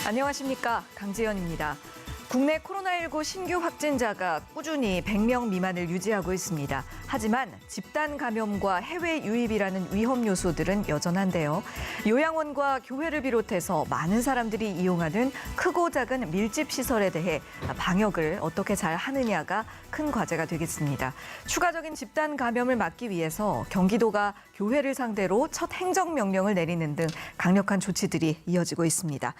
안녕하십니까, 강지연입니다. 국내 코로나19 신규 확진자가 꾸준히 100명 미만을 유지하고 있습니다. 하지만 집단 감염과 해외 유입이라는 위험 요소들은 여전한데요. 요양원과 교회를 비롯해서 많은 사람들이 이용하는 크고 작은 밀집 시설에 대해 방역을 어떻게 잘 하느냐가 큰 과제가 되겠습니다. 추가적인 집단 감염을 막기 위해서 경기도가 교회를 상대로 첫 행정명령을 내리는 등 강력한 조치들이 이어지고 있습니다.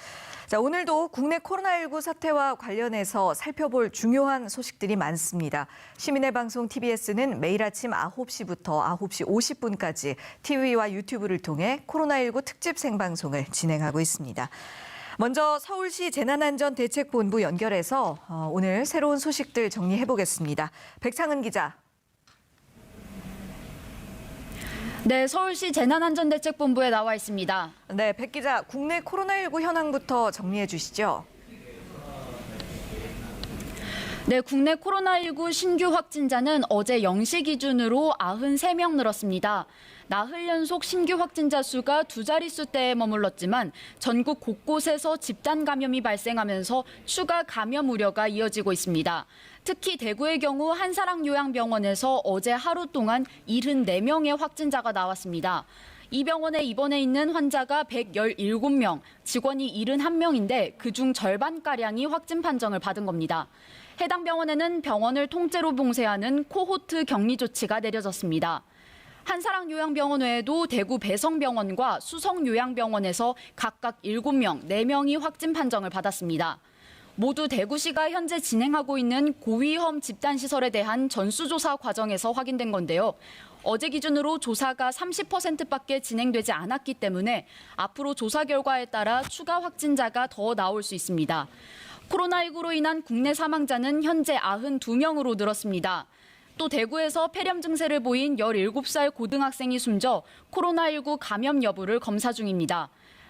자, 오늘도 국내 코로나19 사태와 관련해서 살펴볼 중요한 소식들이 많습니다. 시민의 방송 TBS는 매일 아침 9시부터 9시 50분까지 TV와 유튜브를 통해 코로나19 특집 생방송을 진행하고 있습니다. 먼저 서울시 재난안전대책본부 연결해서 오늘 새로운 소식들 정리해 보겠습니다. 백창은 기자. 네, 서울시 재난안전대책본부에 나와 있습니다. 네, 백 기자, 국내 코로나19 현황부터 정리해 주시죠. 네, 국내 코로나19 신규 확진자는 어제 0시 기준으로 93명 늘었습니다. 나흘 연속 신규 확진자 수가 두 자릿수대에 머물렀지만 전국 곳곳에서 집단 감염이 발생하면서 추가 감염 우려가 이어지고 있습니다. 특히 대구의 경우 한사랑요양병원에서 어제 하루 동안 74명의 확진자가 나왔습니다. 이 병원에 입원해 있는 환자가 117명, 직원이 71명인데 그중 절반가량이 확진 판정을 받은 겁니다. 해당 병원에는 병원을 통째로 봉쇄하는 코호트 격리 조치가 내려졌습니다. 한사랑요양병원 외에도 대구 배성병원과 수성요양병원에서 각각 7명, 4명이 확진 판정을 받았습니다. 모두 대구시가 현재 진행하고 있는 고위험 집단시설에 대한 전수조사 과정에서 확인된 건데요. 어제 기준으로 조사가 30%밖에 진행되지 않았기 때문에 앞으로 조사 결과에 따라 추가 확진자가 더 나올 수 있습니다. 코로나19로 인한 국내 사망자는 현재 92명으로 늘었습니다. 또 대구에서 폐렴 증세를 보인 17살 고등학생이 숨져 코로나19 감염 여부를 검사 중입니다.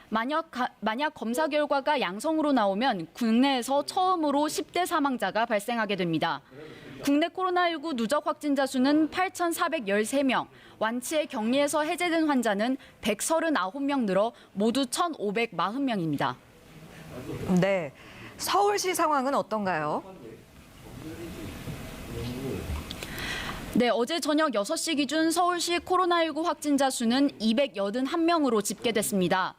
만약 검사 결과가 양성으로 나오면 국내에서 처음으로 10대 사망자가 발생하게 됩니다. 국내 코로나19 누적 확진자 수는 8,413명, 완치해 격리에서 해제된 환자는 139명 늘어 모두 1,540명입니다. 네, 서울시 상황은 어떤가요? 네, 어제 저녁 6시 기준 서울시 코로나19 확진자 수는 281명으로 집계됐습니다.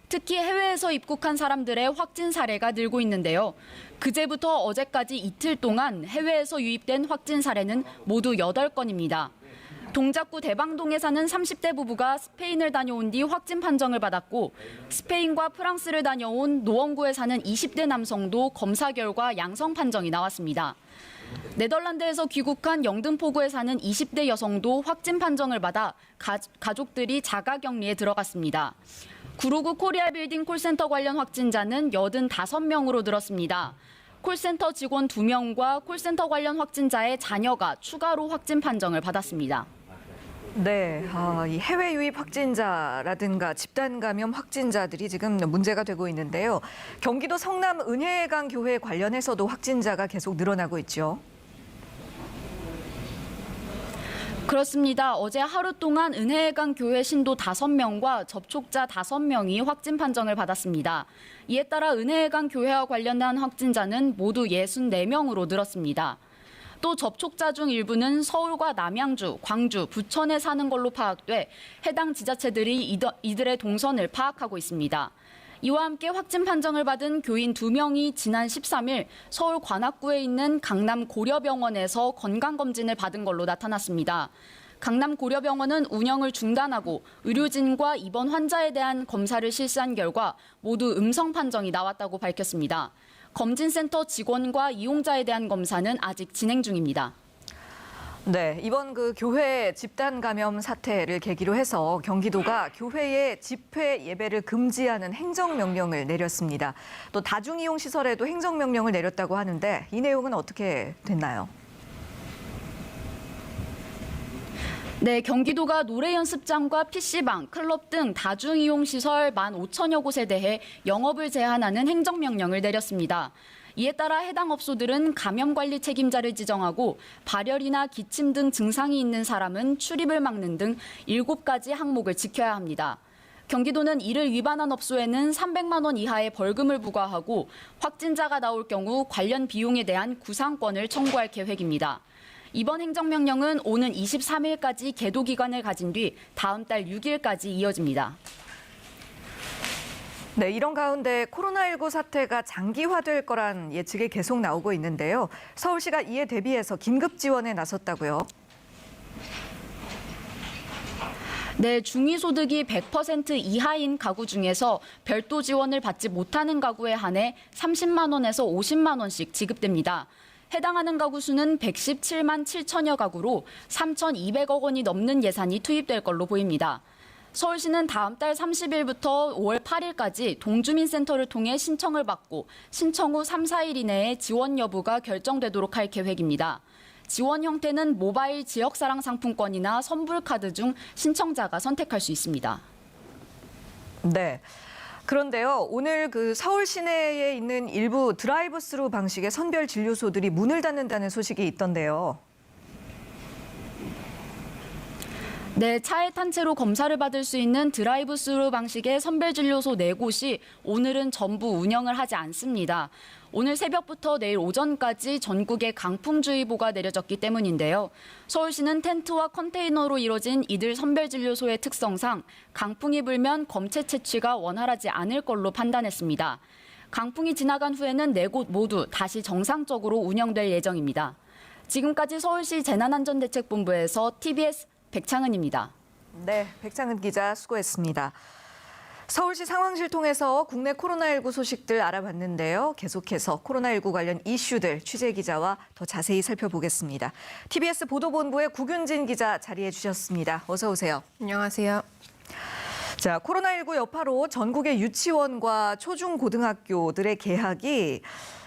특히 해외에서 입국한 사람들의 확진 사례가 늘고 있는데요. 그제부터 어제까지 이틀 동안 해외에서 유입된 확진 사례는 모두 8건입니다. 동작구 대방동에 사는 30대 부부가 스페인을 다녀온 뒤 확진 판정을 받았고, 스페인과 프랑스를 다녀온 노원구에 사는 20대 남성도 검사 결과 양성 판정이 나왔습니다. 네덜란드에서 귀국한 영등포구에 사는 20대 여성도 확진 판정을 받아 가족들이 자가격리에 들어갔습니다. 구로구 코리아빌딩 콜센터 관련 확진자는 85명으로 늘었습니다. 콜센터 직원 2명과 콜센터 관련 확진자의 자녀가 추가로 확진 판정을 받았습니다. 네, 이 해외 유입 확진자라든가 집단 감염 확진자들이 지금 문제가 되고 있는데요. 경기도 성남 은혜강 교회 관련해서도 확진자가 계속 늘어나고 있죠. 그렇습니다. 어제 하루 동안 은혜강 교회 신도 5명과 접촉자 5명이 확진 판정을 받았습니다. 이에 따라 은혜강 교회와 관련한 확진자는 모두 64명으로 늘었습니다. 또 접촉자 중 일부는 서울과 남양주, 광주, 부천에 사는 걸로 파악돼 해당 지자체들이 이들의 동선을 파악하고 있습니다. 이와 함께 확진 판정을 받은 교인 2명이 지난 13일 서울 관악구에 있는 강남 고려병원에서 건강검진을 받은 걸로 나타났습니다. 강남 고려병원은 운영을 중단하고 의료진과 입원 환자에 대한 검사를 실시한 결과 모두 음성 판정이 나왔다고 밝혔습니다. 검진센터 직원과 이용자에 대한 검사는 아직 진행 중입니다. 네, 이번 교회 집단 감염 사태를 계기로 해서 경기도가 교회의 집회 예배를 금지하는 행정명령을 내렸습니다. 또 다중이용 시설에도 행정명령을 내렸다고 하는데 이 내용은 어떻게 됐나요? 네, 경기도가 노래 연습장과 PC방, 클럽 등 다중이용 시설 15,000여 곳에 대해 영업을 제한하는 행정명령을 내렸습니다. 이에 따라 해당 업소들은 감염관리 책임자를 지정하고 발열이나 기침 등 증상이 있는 사람은 출입을 막는 등 7가지 항목을 지켜야 합니다. 경기도는 이를 위반한 업소에는 300만 원 이하의 벌금을 부과하고 확진자가 나올 경우 관련 비용에 대한 구상권을 청구할 계획입니다. 이번 행정명령은 오는 23일까지 계도 기간을 가진 뒤 다음 달 6일까지 이어집니다. 네, 이런 가운데 코로나19 사태가 장기화될 거란 예측이 계속 나오고 있는데요. 서울시가 이에 대비해서 긴급 지원에 나섰다고요. 네, 중위소득이 100% 이하인 가구 중에서 별도 지원을 받지 못하는 가구에 한해 30만 원에서 50만 원씩 지급됩니다. 해당하는 가구 수는 117만 7천여 가구로 3,200억 원이 넘는 예산이 투입될 걸로 보입니다. 서울시는 다음 달 30일부터 5월 8일까지 동주민센터를 통해 신청을 받고 신청 후 3, 4일 이내에 지원 여부가 결정되도록 할 계획입니다. 지원 형태는 모바일 지역사랑 상품권이나 선불카드 중 신청자가 선택할 수 있습니다. 네. 그런데요, 오늘 서울 시내에 있는 일부 드라이브스루 방식의 선별 진료소들이 문을 닫는다는 소식이 있던데요. 네, 차에 탄 채로 검사를 받을 수 있는 드라이브스루 방식의 선별진료소 4곳이 오늘은 전부 운영을 하지 않습니다. 오늘 새벽부터 내일 오전까지 전국에 강풍주의보가 내려졌기 때문인데요. 서울시는 텐트와 컨테이너로 이뤄진 이들 선별진료소의 특성상 강풍이 불면 검체 채취가 원활하지 않을 걸로 판단했습니다. 강풍이 지나간 후에는 4곳 모두 다시 정상적으로 운영될 예정입니다. 지금까지 서울시 재난안전대책본부에서 TBS 백창은입니다. 네, 백창은 기자 수고했습니다. 서울시 상황실 통해서 국내 코로나19 소식들 알아봤는데요. 계속해서 코로나19 관련 이슈들 취재 기자와 더 자세히 살펴보겠습니다. TBS 보도본부의 구균진 기자 자리해 주셨습니다. 어서 오세요. 안녕하세요. 자, 코로나19 여파로 전국의 유치원과 초중고등학교들의 개학이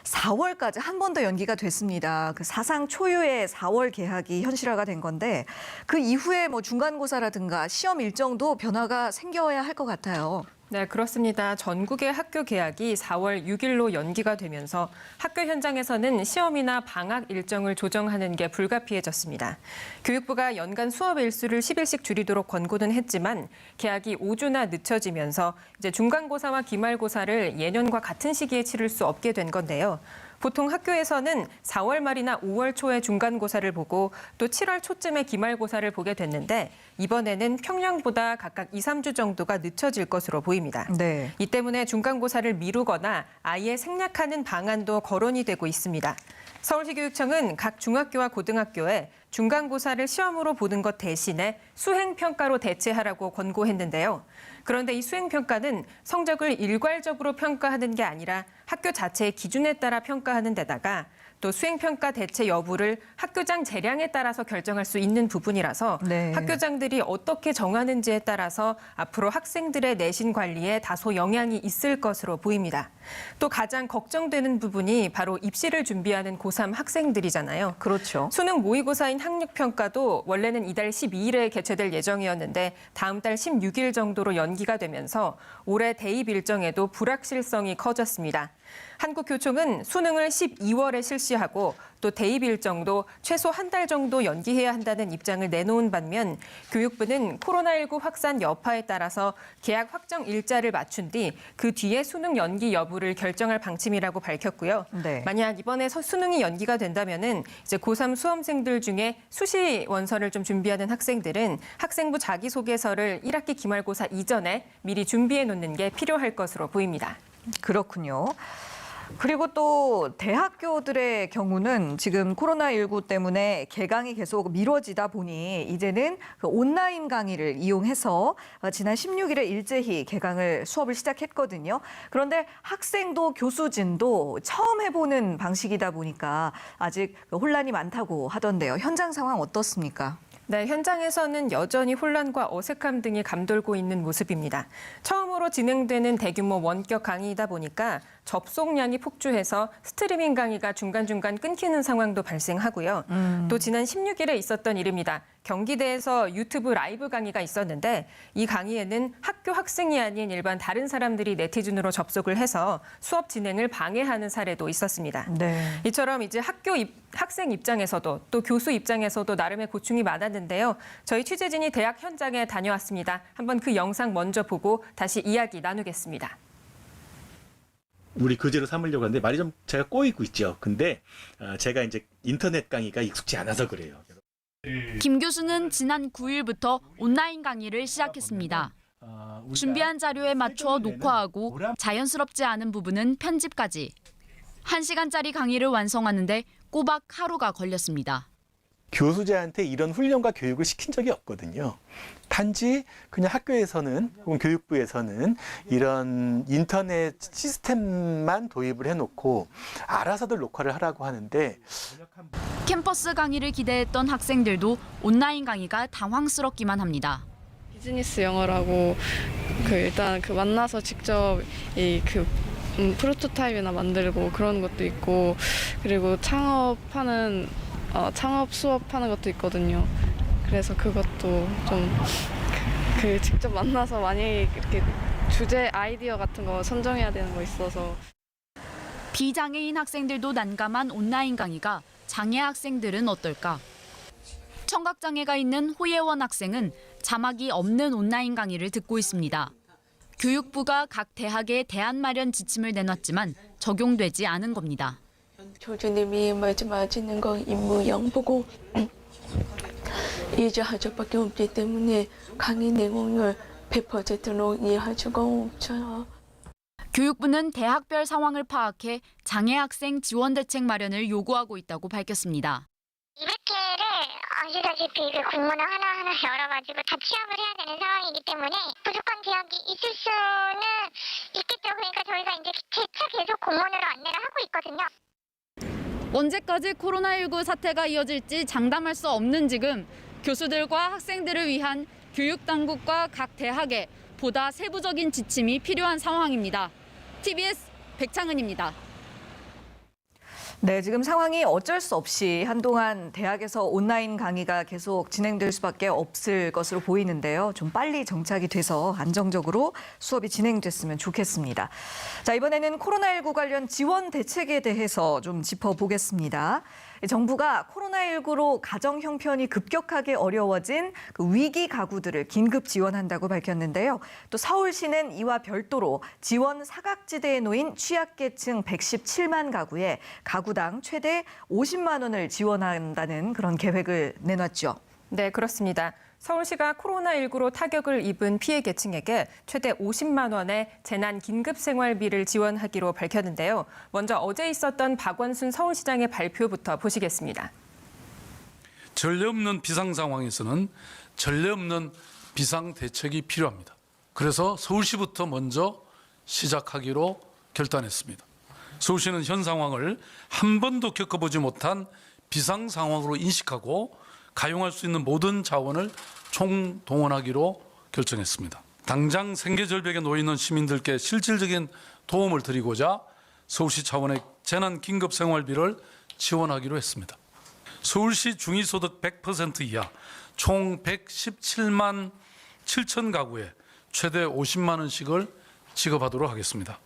4월까지 한 번 더 연기가 됐습니다. 사상 초유의 4월 개학이 현실화가 된 건데 그 이후에 중간고사라든가 시험 일정도 변화가 생겨야 할 것 같아요. 네, 그렇습니다. 전국의 학교 개학이 4월 6일로 연기가 되면서 학교 현장에서는 시험이나 방학 일정을 조정하는 게 불가피해졌습니다. 교육부가 연간 수업 일수를 10일씩 줄이도록 권고는 했지만 개학이 5주나 늦춰지면서 이제 중간고사와 기말고사를 예년과 같은 시기에 치를 수 없게 된 건데요. 보통 학교에서는 4월 말이나 5월 초에 중간고사를 보고 또 7월 초쯤에 기말고사를 보게 됐는데 이번에는 평년보다 각각 2, 3주 정도가 늦춰질 것으로 보입니다. 네. 이 때문에 중간고사를 미루거나 아예 생략하는 방안도 거론이 되고 있습니다. 서울시 교육청은 각 중학교와 고등학교에 중간고사를 시험으로 보는 것 대신에 수행평가로 대체하라고 권고했는데요. 그런데 이 수행평가는 성적을 일괄적으로 평가하는 게 아니라 학교 자체의 기준에 따라 평가하는 데다가 또 수행평가 대체 여부를 학교장 재량에 따라서 결정할 수 있는 부분이라서 네. 학교장들이 어떻게 정하는지에 따라서 앞으로 학생들의 내신 관리에 다소 영향이 있을 것으로 보입니다. 또 가장 걱정되는 부분이 바로 입시를 준비하는 고3 학생들이잖아요. 그렇죠. 수능 모의고사인 학력평가도 원래는 이달 12일에 개최될 예정이었는데 다음 달 16일 정도로 연기가 되면서 올해 대입 일정에도 불확실성이 커졌습니다. 한국교총은 수능을 12월에 실시하고 또 대입 일정도 최소 한 달 정도 연기해야 한다는 입장을 내놓은 반면 교육부는 코로나19 확산 여파에 따라서 개학 확정 일자를 맞춘 뒤 그 뒤에 수능 연기 여부를 결정할 방침이라고 밝혔고요. 네. 만약 이번에 수능이 연기가 된다면은 이제 고3 수험생들 중에 수시 원서를 좀 준비하는 학생들은 학생부 자기소개서를 1학기 기말고사 이전에 미리 준비해 놓는 게 필요할 것으로 보입니다. 그렇군요. 그리고 또 대학교들의 경우는 지금 코로나19 때문에 개강이 계속 미뤄지다 보니 이제는 온라인 강의를 이용해서 지난 16일에 일제히 개강을 수업을 시작했거든요. 그런데 학생도 교수진도 처음 해보는 방식이다 보니까 아직 혼란이 많다고 하던데요. 현장 상황 어떻습니까? 네, 현장에서는 여전히 혼란과 어색함 등이 감돌고 있는 모습입니다. 처음으로 진행되는 대규모 원격 강의이다 보니까 접속량이 폭주해서 스트리밍 강의가 중간중간 끊기는 상황도 발생하고요. 또 지난 16일에 있었던 일입니다. 경기대에서 유튜브 라이브 강의가 있었는데 이 강의에는 학교 학생이 아닌 일반 다른 사람들이 네티즌으로 접속을 해서 수업 진행을 방해하는 사례도 있었습니다. 네. 이처럼 이제 학생 입장에서도 또 교수 입장에서도 나름의 고충이 많았는데요. 저희 취재진이 대학 현장에 다녀왔습니다. 한번 그 영상 먼저 보고 다시 이야기 나누겠습니다. 우리 교재로 삼으려고 하는데 말이 좀 제가 꼬이고 있죠. 근데 제가 이제 인터넷 강의가 익숙지 않아서 그래요. 김 교수는 지난 9일부터 온라인 강의를 시작했습니다. 준비한 자료에 맞춰 녹화하고 자연스럽지 않은 부분은 편집까지. 1시간짜리 강의를 완성하는데 꼬박 하루가 걸렸습니다. 교수자한테 이런 훈련과 교육을 시킨 적이 없거든요. 단지 그냥 학교에서는 혹은 교육부에서는 이런 인터넷 시스템만 도입을 해놓고 알아서들 녹화를 하라고 하는데 캠퍼스 강의를 기대했던 학생들도 온라인 강의가 당황스럽기만 합니다. 비즈니스 영어라고 일단 만나서 직접 프로토타입이나 만들고 그런 것도 있고 그리고 창업 수업하는 것도 있거든요. 그래서 그것도 좀 직접 만나서 만약에 이렇게 주제 아이디어 같은 거 선정해야 되는 거 있어서. 비장애인 학생들도 난감한 온라인 강의가 장애 학생들은 어떨까? 청각장애가 있는 호예원 학생은 자막이 없는 온라인 강의를 듣고 있습니다. 교육부가 각 대학에 대안 마련 지침을 내놨지만 적용되지 않은 겁니다. 교수님이 말씀하시는 거 임무영 보고 이해할 수밖에 없기 때문에 강의 내용을 100%로 이해할 수가 없어요. 교육부는 대학별 상황을 파악해 장애 학생 지원 대책 마련을 요구하고 있다고 밝혔습니다. 200회를 아시다시피 공문을 하나하나 열어가지고 다 취합을 해야 되는 상황이기 때문에 부족한 지역이 있을 수는 있겠죠. 그러니까 저희가 이제 재차 계속 공문으로 안내를 하고 있거든요. 언제까지 코로나19 사태가 이어질지 장담할 수 없는 지금 교수들과 학생들을 위한 교육당국과 각 대학에 보다 세부적인 지침이 필요한 상황입니다. TBS 백창은입니다. 네, 지금 상황이 어쩔 수 없이 한동안 대학에서 온라인 강의가 계속 진행될 수밖에 없을 것으로 보이는데요. 좀 빨리 정착이 돼서 안정적으로 수업이 진행됐으면 좋겠습니다. 자, 이번에는 코로나19 관련 지원 대책에 대해서 좀 짚어보겠습니다. 정부가 코로나19로 가정 형편이 급격하게 어려워진 그 위기 가구들을 긴급 지원한다고 밝혔는데요. 또 서울시는 이와 별도로 지원 사각지대에 놓인 취약계층 117만 가구에 가구당 최대 50만 원을 지원한다는 그런 계획을 내놨죠. 네, 그렇습니다. 서울시가 코로나19로 타격을 입은 피해 계층에게 최대 50만 원의 재난 긴급 생활비를 지원하기로 밝혔는데요. 먼저 어제 있었던 박원순 서울시장의 발표부터 보시겠습니다. 전례 없는 비상 상황에서는 전례 없는 비상 대책이 필요합니다. 그래서 서울시부터 먼저 시작하기로 결단했습니다. 서울시는 현 상황을 한 번도 겪어보지 못한 비상 상황으로 인식하고 가용할 수 있는 모든 자원을 총동원하기로 결정했습니다. 당장 생계절벽에 놓여 있는 시민들께 실질적인 도움을 드리고자 서울시 차원의 재난 긴급 생활비를 지원하기로 했습니다. 서울시 중위소득 100% 이하 총 117만 7천 가구에 최대 50만 원씩을 지급하도록 하겠습니다.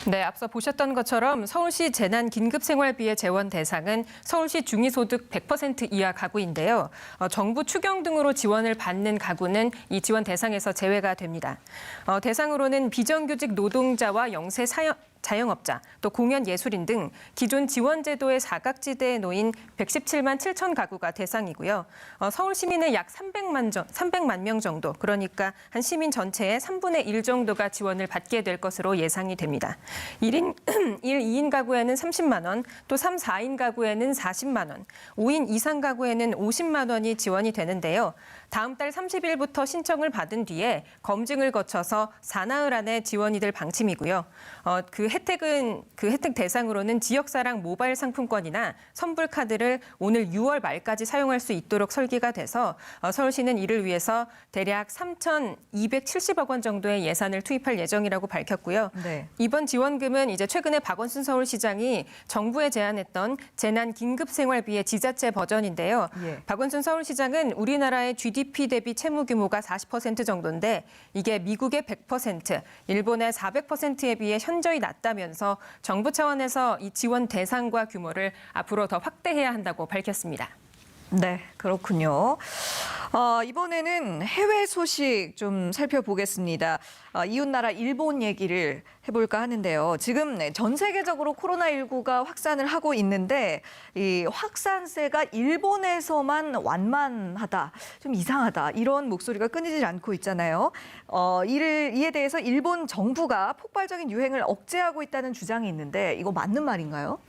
네, 앞서 보셨던 것처럼 서울시 재난 긴급생활비의 재원 대상은 서울시 중위소득 100% 이하 가구인데요. 정부 추경 등으로 지원을 받는 가구는 이 지원 대상에서 제외가 됩니다. 대상으로는 비정규직 노동자와 영세 자영업자, 또 공연 예술인 등 기존 지원 제도의 사각지대에 놓인 117만 7천 가구가 대상이고요. 서울 시민의 약 300만 명 정도, 그러니까 한 시민 전체의 3분의 1 정도가 지원을 받게 될 것으로 예상이 됩니다. 1인 2인 가구에는 30만 원, 또 3, 4인 가구에는 40만 원, 5인 이상 가구에는 50만 원이 지원이 되는데요. 다음 달 30일부터 신청을 받은 뒤에 검증을 거쳐서 사나흘 안에 지원이 될 방침이고요. 그 혜택 대상으로는 지역사랑 모바일 상품권이나 선불 카드를 오늘 6월 말까지 사용할 수 있도록 설계가 돼서 서울시는 이를 위해서 대략 3,270억 원 정도의 예산을 투입할 예정이라고 밝혔고요. 네. 이번 지원금은 이제 최근에 박원순 서울시장이 정부에 제안했던 재난 긴급 생활비의 지자체 버전인데요. 예. 박원순 서울시장은 우리나라의 GDP 대비 채무 규모가 40% 정도인데 이게 미국의 100%, 일본의 400%에 비해 현저히 낮다면서 정부 차원에서 이 지원 대상과 규모를 앞으로 더 확대해야 한다고 밝혔습니다. 네, 그렇군요. 이번에는 해외 소식 좀 살펴보겠습니다. 이웃나라 일본 얘기를 해볼까 하는데요. 지금 전 세계적으로 코로나19가 확산을 하고 있는데 이 확산세가 일본에서만 완만하다, 좀 이상하다 이런 목소리가 끊이질 않고 있잖아요. 이에 대해서 일본 정부가 폭발적인 유행을 억제하고 있다는 주장이 있는데 이거 맞는 말인가요?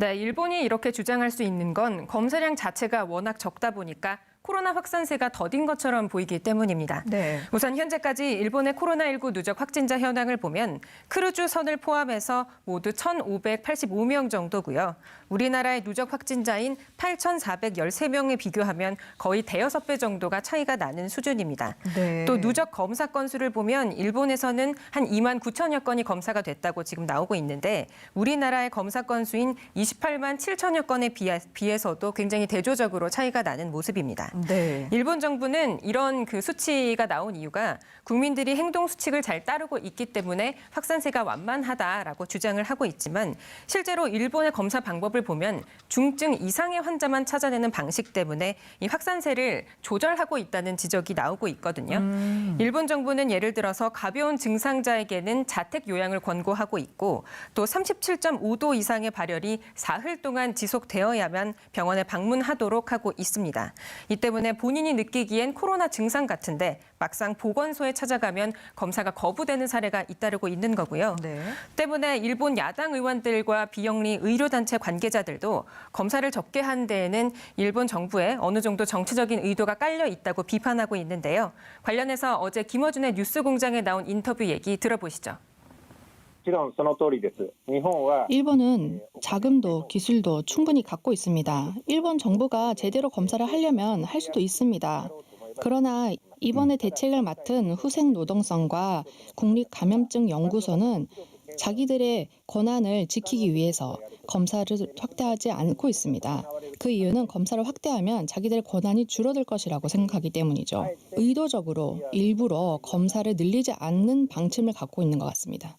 네, 일본이 이렇게 주장할 수 있는 건 검사량 자체가 워낙 적다 보니까 코로나 확산세가 더딘 것처럼 보이기 때문입니다. 네. 우선 현재까지 일본의 코로나19 누적 확진자 현황을 보면 크루즈 선을 포함해서 모두 1,585명 정도고요. 우리나라의 누적 확진자인 8,413명에 비교하면 거의 대여섯 배 정도가 차이가 나는 수준입니다. 네. 또 누적 검사 건수를 보면 일본에서는 한 2만 9천여 건이 검사가 됐다고 지금 나오고 있는데 우리나라의 검사 건수인 28만 7천여 건에 비해서도 굉장히 대조적으로 차이가 나는 모습입니다. 네. 일본 정부는 이런 그 수치가 나온 이유가 국민들이 행동 수칙을 잘 따르고 있기 때문에 확산세가 완만하다라고 주장을 하고 있지만 실제로 일본의 검사 방법을 보면 중증 이상의 환자만 찾아내는 방식 때문에 이 확산세를 조절하고 있다는 지적이 나오고 있거든요. 일본 정부는 예를 들어서 가벼운 증상자에게는 자택 요양을 권고하고 있고 또 37.5도 이상의 발열이 사흘 동안 지속되어야만 병원에 방문하도록 하고 있습니다. 이 때문에 본인이 느끼기엔 코로나 증상 같은데 막상 보건소에 찾아가면 검사가 거부되는 사례가 잇따르고 있는 거고요. 네. 때문에 일본 야당 의원들과 비영리 의료단체 관계자들도 검사를 적게 한 데에는 일본 정부에 어느 정도 정치적인 의도가 깔려 있다고 비판하고 있는데요. 관련해서 어제 김어준의 뉴스공장에 나온 인터뷰 얘기 들어보시죠. 일본은 자금도 기술도 충분히 갖고 있습니다. 일본 정부가 제대로 검사를 하려면 할 수도 있습니다. 그러나 이번에 대책을 맡은 후생노동성과 국립감염증연구소는 자기들의 권한을 지키기 위해서 검사를 확대하지 않고 있습니다. 그 이유는 검사를 확대하면 자기들의 권한이 줄어들 것이라고 생각하기 때문이죠. 의도적으로 일부러 검사를 늘리지 않는 방침을 갖고 있는 것 같습니다.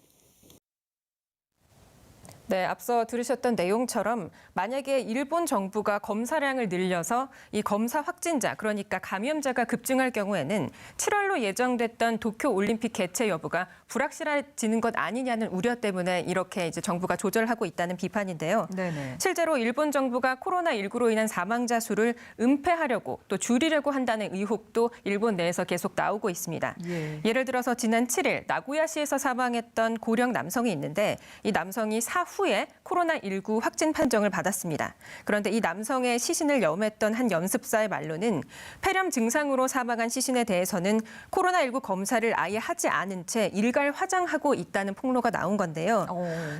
네, 앞서 들으셨던 내용처럼 만약에 일본 정부가 검사량을 늘려서 이 검사 확진자, 그러니까 감염자가 급증할 경우에는 7월로 예정됐던 도쿄 올림픽 개최 여부가 불확실해지는 것 아니냐는 우려 때문에 이렇게 이제 정부가 조절하고 있다는 비판인데요. 네네. 실제로 일본 정부가 코로나19로 인한 사망자 수를 은폐하려고 또 줄이려고 한다는 의혹도 일본 내에서 계속 나오고 있습니다. 예를 들어서 지난 7일 나고야시에서 사망했던 고령 남성이 있는데 이 남성이 사후에 코로나19 확진 판정을 받았습니다. 그런데 이 남성의 시신을 염했던 한 연습사의 말로는 폐렴 증상으로 사망한 시신에 대해서는 코로나19 검사를 아예 하지 않은 채 일갈 화장하고 있다는 폭로가 나온 건데요.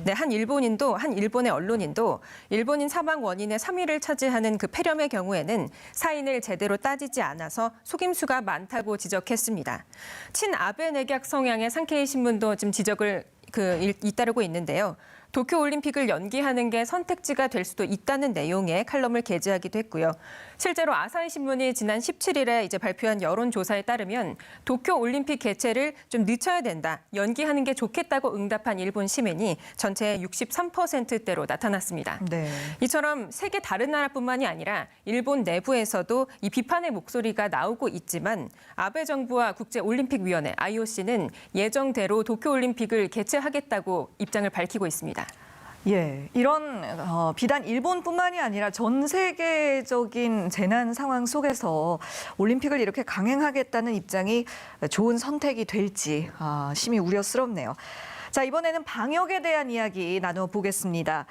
네, 한 일본의 언론인도 일본인 사망 원인의 3위를 차지하는 그 폐렴의 경우에는 사인을 제대로 따지지 않아서 속임수가 많다고 지적했습니다. 친아베 내각 성향의 산케이 신문도 지금 지적을 잇따르고 있는데요. 도쿄올림픽을 연기하는 게 선택지가 될 수도 있다는 내용의 칼럼을 게재하기도 했고요. 실제로 아사히 신문이 지난 17일에 이제 발표한 여론조사에 따르면 도쿄올림픽 개최를 좀 늦춰야 된다, 연기하는 게 좋겠다고 응답한 일본 시민이 전체의 63%대로 나타났습니다. 네. 이처럼 세계 다른 나라뿐만이 아니라 일본 내부에서도 이 비판의 목소리가 나오고 있지만 아베 정부와 국제올림픽위원회 IOC는 예정대로 도쿄올림픽을 개최하겠다고 입장을 밝히고 있습니다. 예, 이런 비단 일본뿐만이 아니라 전 세계적인 재난 상황 속에서 올림픽을 이렇게 강행하겠다는 입장이 좋은 선택이 될지 심히 우려스럽네요. 자, 이번에는 방역에 대한 이야기 나눠보겠습니다.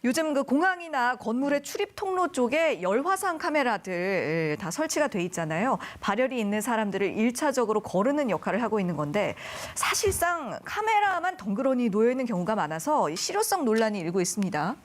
요즘 그 공항이나 건물의 출입 통로 쪽에 열화상 카메라들 다 설치가 돼 있잖아요. 발열이 있는 사람들을 1차적으로 거르는 역할을 하고 있는 건데 사실상 카메라만 덩그러니 놓여 있는 경우가 많아서 실효성 논란이 일고 있습니다.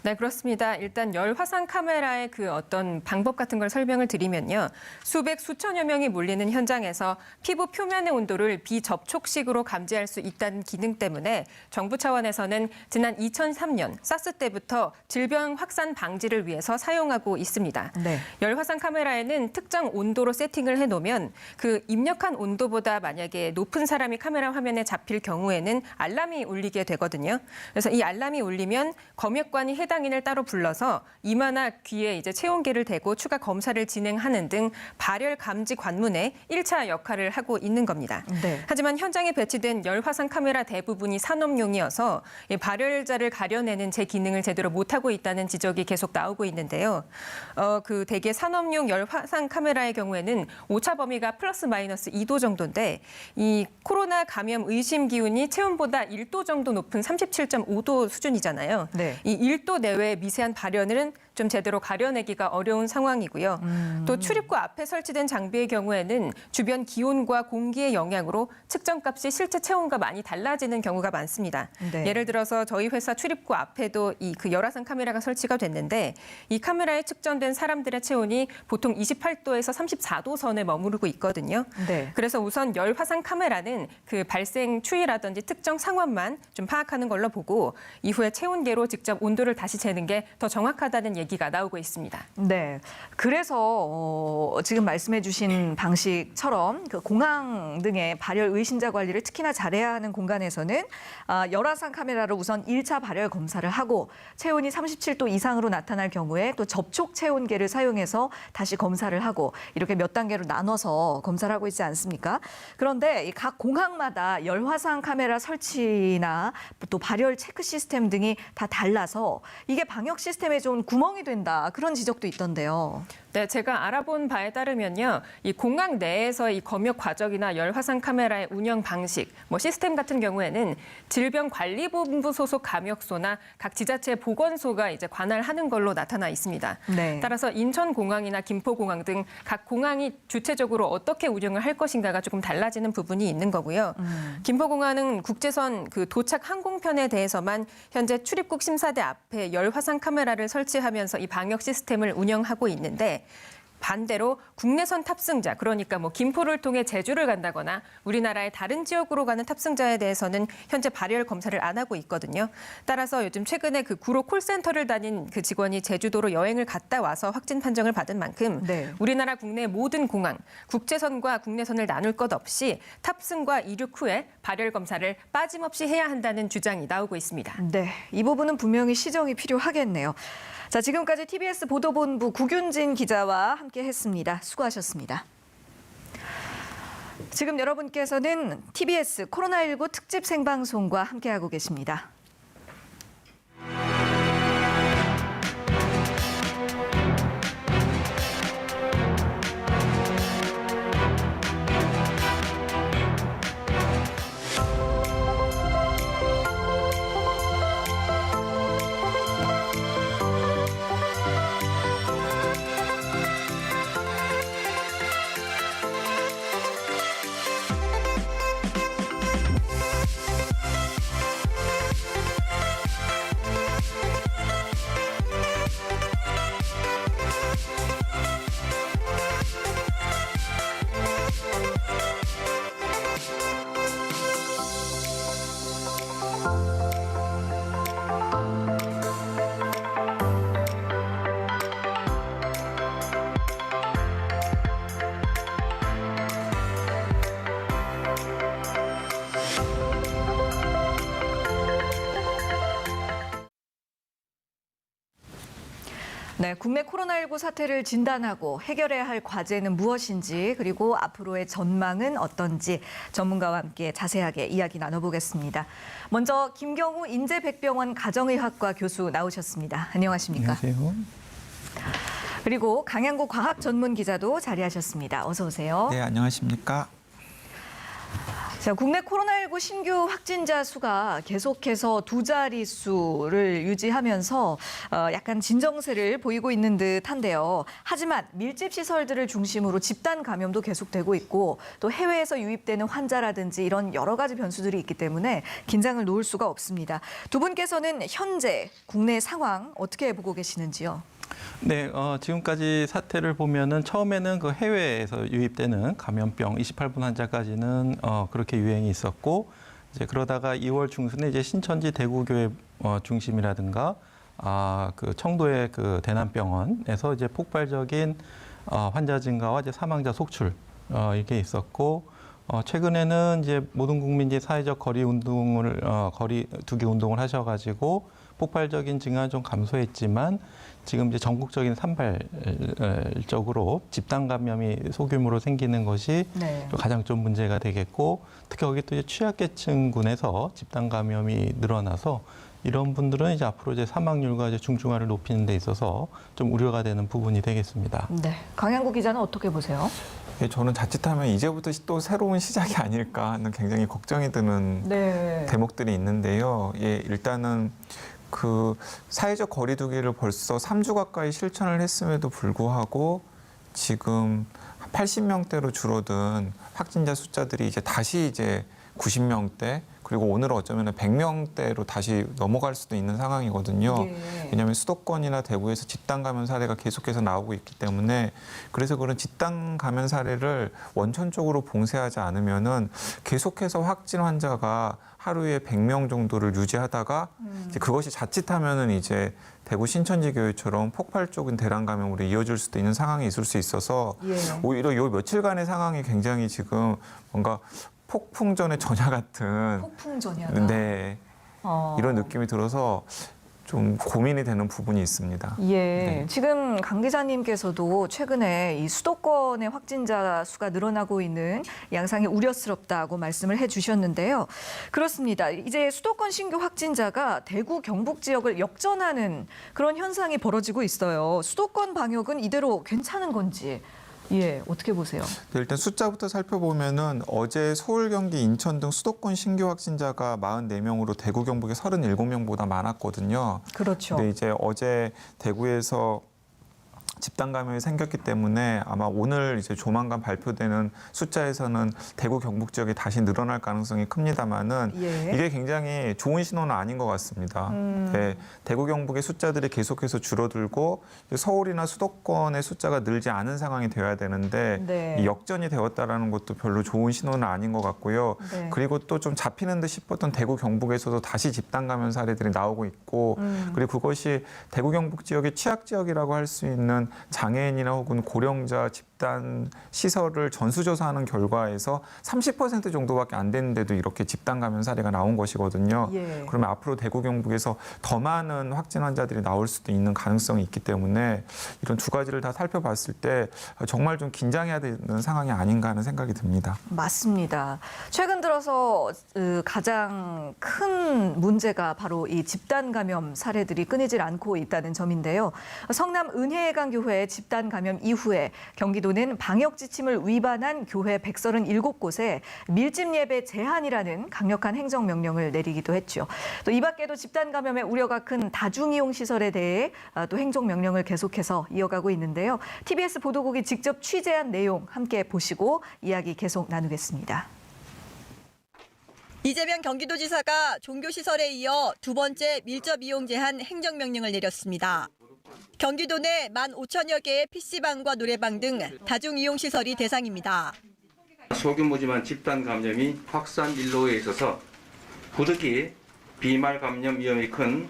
네, 그렇습니다. 일단 열화상 카메라의 그 어떤 방법 같은 걸 설명을 드리면요. 수백, 수천여 명이 몰리는 현장에서 피부 표면의 온도를 비접촉식으로 감지할 수 있다는 기능 때문에 정부 차원에서는 지난 2003년 사스 때부터 질병 확산 방지를 위해서 사용하고 있습니다. 네. 열화상 카메라에는 특정 온도로 세팅을 해놓으면 그 입력한 온도보다 만약에 높은 사람이 카메라 화면에 잡힐 경우에는 알람이 울리게 되거든요. 그래서 이 알람이 울리면 검역관이 해당인을 따로 불러서 이마나 귀에 이제 체온계를 대고 추가 검사를 진행하는 등 발열 감지 관문의 1차 역할을 하고 있는 겁니다. 네. 하지만 현장에 배치된 열화상 카메라 대부분이 산업용이어서 이 발열자를 가려내는 제 기능을 제대로 못하고 있다는 지적이 계속 나오고 있는데요. 그 대개 산업용 열화상 카메라의 경우에는 오차 범위가 플러스 마이너스 2도 정도인데 이 코로나 감염 의심 기온이 체온보다 1도 정도 높은 37.5도 수준이잖아요. 네. 이 1도 내외의 미세한 발열은 좀 제대로 가려내기가 어려운 상황이고요. 또 출입구 앞에 설치된 장비의 경우에는 주변 기온과 공기의 영향으로 측정값이 실제 체온과 많이 달라지는 경우가 많습니다. 네. 예를 들어서 저희 회사 출입구 앞에도 이 그 열화상 카메라가 설치가 됐는데 이 카메라에 측정된 사람들의 체온이 보통 28도에서 34도 선에 머무르고 있거든요. 네. 그래서 우선 열화상 카메라는 그 발생 추이라든지 특정 상황만 좀 파악하는 걸로 보고 이후에 체온계로 직접 온도를 다시 재는 게 더 정확하다는 얘기가 나오고 있습니다. 네. 그래서 지금 말씀해 주신 방식처럼 그 공항 등의 발열 의심자 관리를 특히나 잘해야 하는 공간에서는 열화상 카메라로 우선 1차 발열 검사를 하고 체온이 37도 이상으로 나타날 경우에 또 접촉 체온계를 사용해서 다시 검사를 하고 이렇게 몇 단계로 나눠서 검사를 하고 있지 않습니까? 그런데 이 각 공항마다 열화상 카메라 설치나 또 발열 체크 시스템 등이 다 달라서 이게 방역 시스템에 좀 구멍이 된다. 그런 지적도 있던데요. 네, 제가 알아본 바에 따르면요. 이 공항 내에서 이 검역 과정이나 열화상 카메라의 운영 방식, 시스템 같은 경우에는 질병관리본부 소속 감역소나 각 지자체 보건소가 이제 관할하는 걸로 나타나 있습니다. 네. 따라서 인천공항이나 김포공항 등 각 공항이 주체적으로 어떻게 운영을 할 것인가가 조금 달라지는 부분이 있는 거고요. 김포공항은 국제선 그 도착 항공편에 대해서만 현재 출입국 심사대 앞에 열화상 카메라를 설치하면서 이 방역 시스템을 운영하고 있는데 반대로 국내선 탑승자, 그러니까 김포를 통해 제주를 간다거나 우리나라의 다른 지역으로 가는 탑승자에 대해서는 현재 발열 검사를 안 하고 있거든요. 따라서 요즘 최근에 그 구로 콜센터를 다닌 그 직원이 제주도로 여행을 갔다 와서 확진 판정을 받은 만큼 네. 우리나라 국내 모든 공항, 국제선과 국내선을 나눌 것 없이 탑승과 이륙 후에 발열 검사를 빠짐없이 해야 한다는 주장이 나오고 있습니다. 네, 이 부분은 분명히 시정이 필요하겠네요. 자, 지금까지 TBS 보도본부 구균진 기자와 함께했습니다. 수고하셨습니다. 지금 여러분께서는 TBS 코로나19 특집 생방송과 함께하고 계십니다. 네, 국내 코로나19 사태를 진단하고 해결해야 할 과제는 무엇인지 그리고 앞으로의 전망은 어떤지 전문가와 함께 자세하게 이야기 나눠보겠습니다. 먼저 김경우 인제백병원 가정의학과 교수 나오셨습니다. 안녕하십니까? 안녕하세요. 그리고 강양구 과학전문기자도 자리하셨습니다. 어서 오세요. 네, 안녕하십니까? 자, 국내 코로나19 신규 확진자 수가 계속해서 두 자릿수를 유지하면서 약간 진정세를 보이고 있는 듯한데요. 하지만 밀집 시설들을 중심으로 집단 감염도 계속되고 있고 또 해외에서 유입되는 환자라든지 이런 여러 가지 변수들이 있기 때문에 긴장을 놓을 수가 없습니다. 두 분께서는 현재 국내 상황 어떻게 보고 계시는지요? 네, 지금까지 사태를 보면은 처음에는 그 해외에서 유입되는 감염병 28분 환자까지는 그렇게 유행이 있었고 이제 그러다가 2월 중순에 이제 신천지 대구교회 중심이라든가 그 청도의 그 대남병원에서 이제 폭발적인 환자 증가와 이제 사망자 속출 이게 있었고 최근에는 이제 모든 국민이 사회적 거리 두기 운동을 하셔가지고 폭발적인 증가는 좀 감소했지만 지금 이제 전국적인 산발적으로 집단 감염이 소규모로 생기는 것이 네. 가장 좀 문제가 되겠고 특히 거기 또 이제 취약계층군에서 집단 감염이 늘어나서 이런 분들은 이제 앞으로 이제 사망률과 이제 중증화를 높이는 데 있어서 좀 우려가 되는 부분이 되겠습니다. 네, 강양구 기자는 어떻게 보세요? 예, 저는 자칫하면 이제부터 또 새로운 시작이 아닐까 하는 굉장히 걱정이 드는 네. 대목들이 있는데요. 예, 일단은 그 사회적 거리두기를 벌써 3주 가까이 실천을 했음에도 불구하고 지금 80명대로 줄어든 확진자 숫자들이 이제 다시 이제 90명대 그리고 오늘은 어쩌면 100명대로 다시 넘어갈 수도 있는 상황이거든요. 예. 왜냐하면 수도권이나 대구에서 집단 감염 사례가 계속해서 나오고 있기 때문에 그래서 그런 집단 감염 사례를 원천적으로 봉쇄하지 않으면은 계속해서 확진 환자가 하루에 100명 정도를 유지하다가 이제 그것이 자칫하면은 이제 대구 신천지 교회처럼 폭발적인 대란 감염으로 이어질 수도 있는 상황이 있을 수 있어서 예. 오히려 요 며칠간의 상황이 굉장히 지금 뭔가 폭풍전의 전야 같은 폭풍전야다. 네. 이런 느낌이 들어서 좀 고민이 되는 부분이 있습니다. 예, 네. 지금 강 기자님께서도 최근에 이 수도권의 확진자 수가 늘어나고 있는 양상이 우려스럽다고 말씀을 해주셨는데요. 그렇습니다. 이제 수도권 신규 확진자가 대구 경북 지역을 역전하는 그런 현상이 벌어지고 있어요. 수도권 방역은 이대로 괜찮은 건지. 예, 어떻게 보세요? 네, 일단 숫자부터 살펴보면은 어제 서울, 경기, 인천 등 수도권 신규 확진자가 44명으로 대구, 경북의 37명보다 많았거든요. 그렇죠. 근데 이제 어제 대구에서 집단 감염이 생겼기 때문에 아마 오늘 이제 조만간 발표되는 숫자에서는 대구, 경북 지역이 다시 늘어날 가능성이 큽니다만은 예. 이게 굉장히 좋은 신호는 아닌 것 같습니다. 네, 대구, 경북의 숫자들이 계속해서 줄어들고 서울이나 수도권의 숫자가 늘지 않은 상황이 되어야 되는데 네. 이 역전이 되었다라는 것도 별로 좋은 신호는 아닌 것 같고요. 네. 그리고 또 좀 잡히는 듯 싶었던 대구, 경북에서도 다시 집단 감염 사례들이 나오고 있고 그리고 그것이 대구, 경북 지역의 취약 지역이라고 할 수 있는 장애인이나 혹은 고령자 집단 시설을 전수조사하는 결과에서 30% 정도밖에 안 됐는데도 이렇게 집단 감염 사례가 나온 것이거든요. 예. 그러면 앞으로 대구, 경북에서 더 많은 확진 환자들이 나올 수도 있는 가능성이 있기 때문에 이런 두 가지를 다 살펴봤을 때 정말 좀 긴장해야 되는 상황이 아닌가 하는 생각이 듭니다. 맞습니다. 최근 들어서 가장 큰 문제가 바로 이 집단 감염 사례들이 끊이질 않고 있다는 점인데요. 성남 은혜강교회 집단 감염 이후에 경기도는 방역 지침을 위반한 교회 137곳에 밀집 예배 제한이라는 강력한 행정명령을 내리기도 했죠. 또 이 밖에도 집단 감염의 우려가 큰 다중이용 시설에 대해 또 행정명령을 계속해서 이어가고 있는데요. TBS 보도국이 직접 취재한 내용 함께 보시고 이야기 계속 나누겠습니다. 이재명 경기도지사가 종교시설에 이어 두 번째 밀접 이용 제한 행정명령을 내렸습니다. 경기도 내 15,000여 개의 PC방과 노래방 등 다중이용시설이 대상입니다. 소규모지만 집단 감염이 확산 일로에 있어서 부득이 비말 감염 위험이 큰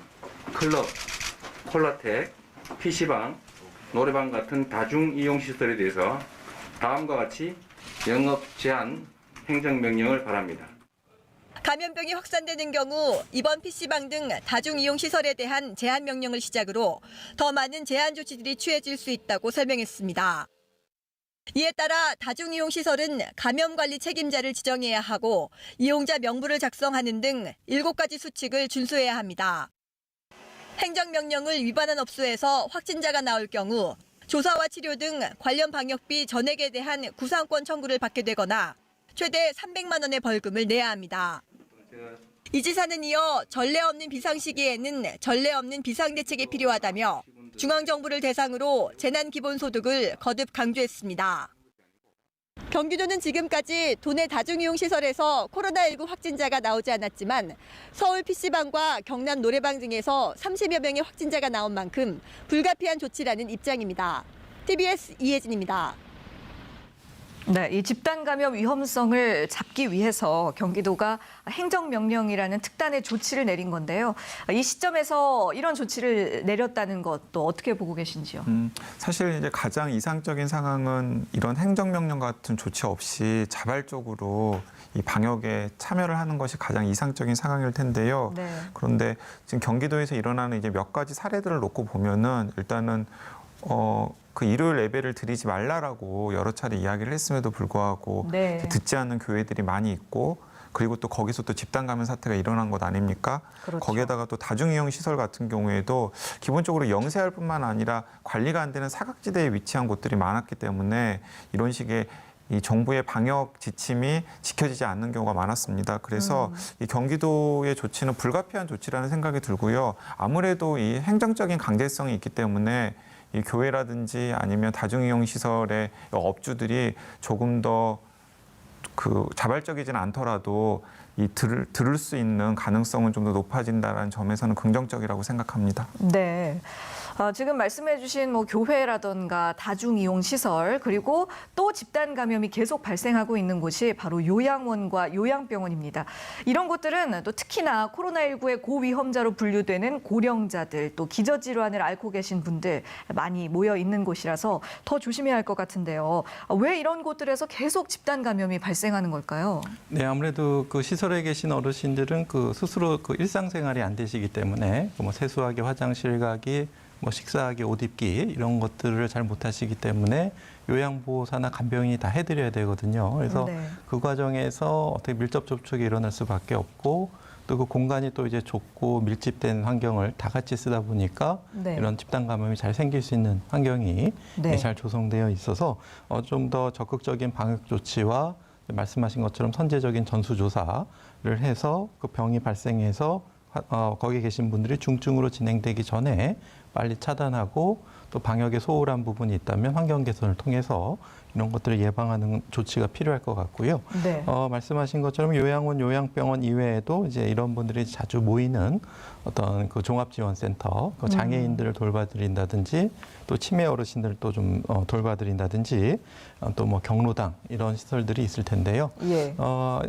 클럽, 콜라텍, PC방, 노래방 같은 다중이용시설에 대해서 다음과 같이 영업 제한 행정명령을 바랍니다. 감염병이 확산되는 경우 이번 PC방 등 다중이용시설에 대한 제한 명령을 시작으로 더 많은 제한 조치들이 취해질 수 있다고 설명했습니다. 이에 따라 다중이용시설은 감염관리 책임자를 지정해야 하고 이용자 명부를 작성하는 등 7가지 수칙을 준수해야 합니다. 행정명령을 위반한 업소에서 확진자가 나올 경우 조사와 치료 등 관련 방역비 전액에 대한 구상권 청구를 받게 되거나 최대 300만 원의 벌금을 내야 합니다. 이 지사는 이어 전례 없는 비상 시기에는 전례 없는 비상대책이 필요하다며 중앙정부를 대상으로 재난기본소득을 거듭 강조했습니다. 경기도는 지금까지 도내 다중이용시설에서 코로나19 확진자가 나오지 않았지만 서울 PC방과 경남 노래방 등에서 30여 명의 확진자가 나온 만큼 불가피한 조치라는 입장입니다. TBS 이혜진입니다. 네, 이 집단 감염 위험성을 잡기 위해서 경기도가 행정명령이라는 특단의 조치를 내린 건데요. 이 시점에서 이런 조치를 내렸다는 것도 어떻게 보고 계신지요? 사실 이제 가장 이상적인 상황은 이런 행정명령 같은 조치 없이 자발적으로 이 방역에 참여를 하는 것이 가장 이상적인 상황일 텐데요. 네. 그런데 지금 경기도에서 일어나는 이제 몇 가지 사례들을 놓고 보면은 일단은 그 일요일 예배를 드리지 말라라고 여러 차례 이야기를 했음에도 불구하고 네. 듣지 않는 교회들이 많이 있고 그리고 또 거기서 또 집단 감염 사태가 일어난 것 아닙니까? 그렇죠. 거기에다가 또 다중이용 시설 같은 경우에도 기본적으로 영세할 뿐만 아니라 관리가 안 되는 사각지대에 위치한 곳들이 많았기 때문에 이런 식의 이 정부의 방역 지침이 지켜지지 않는 경우가 많았습니다. 그래서 이 경기도의 조치는 불가피한 조치라는 생각이 들고요. 아무래도 이 행정적인 강제성이 있기 때문에 이 교회라든지 아니면 다중이용 시설의 업주들이 조금 더 그 자발적이진 않더라도 이 들을 수 있는 가능성은 좀 더 높아진다는 점에서는 긍정적이라고 생각합니다. 네. 지금 말씀해 주신 뭐 교회라든가 다중이용 시설 그리고 또 집단 감염이 계속 발생하고 있는 곳이 바로 요양원과 요양병원입니다. 이런 곳들은 또 특히나 코로나19의 고위험자로 분류되는 고령자들 또 기저질환을 앓고 계신 분들 많이 모여 있는 곳이라서 더 조심해야 할 것 같은데요. 왜 이런 곳들에서 계속 집단 감염이 발생하는 걸까요? 네, 아무래도 그 시설에 계신 어르신들은 그 스스로 그 일상생활이 안 되시기 때문에 뭐 세수하기, 화장실 가기, 뭐 식사하기, 옷 입기 이런 것들을 잘 못하시기 때문에 요양보호사나 간병인이 다 해드려야 되거든요. 그래서 네. 그 과정에서 어떻게 밀접 접촉이 일어날 수밖에 없고 또 그 공간이 또 이제 좁고 밀집된 환경을 다 같이 쓰다 보니까 네. 이런 집단 감염이 잘 생길 수 있는 환경이 네. 잘 조성되어 있어서 좀 더 적극적인 방역 조치와 말씀하신 것처럼 선제적인 전수조사를 해서 그 병이 발생해서 거기 계신 분들이 중증으로 진행되기 전에 빨리 차단하고 또 방역에 소홀한 부분이 있다면 환경 개선을 통해서 이런 것들을 예방하는 조치가 필요할 것 같고요. 네. 말씀하신 것처럼 요양원, 요양병원 이외에도 이제 이런 분들이 자주 모이는 어떤 그 종합지원센터, 그 장애인들을 돌봐드린다든지 또 치매 어르신들을 또 좀 돌봐드린다든지 또 뭐 경로당 이런 시설들이 있을 텐데요. 예.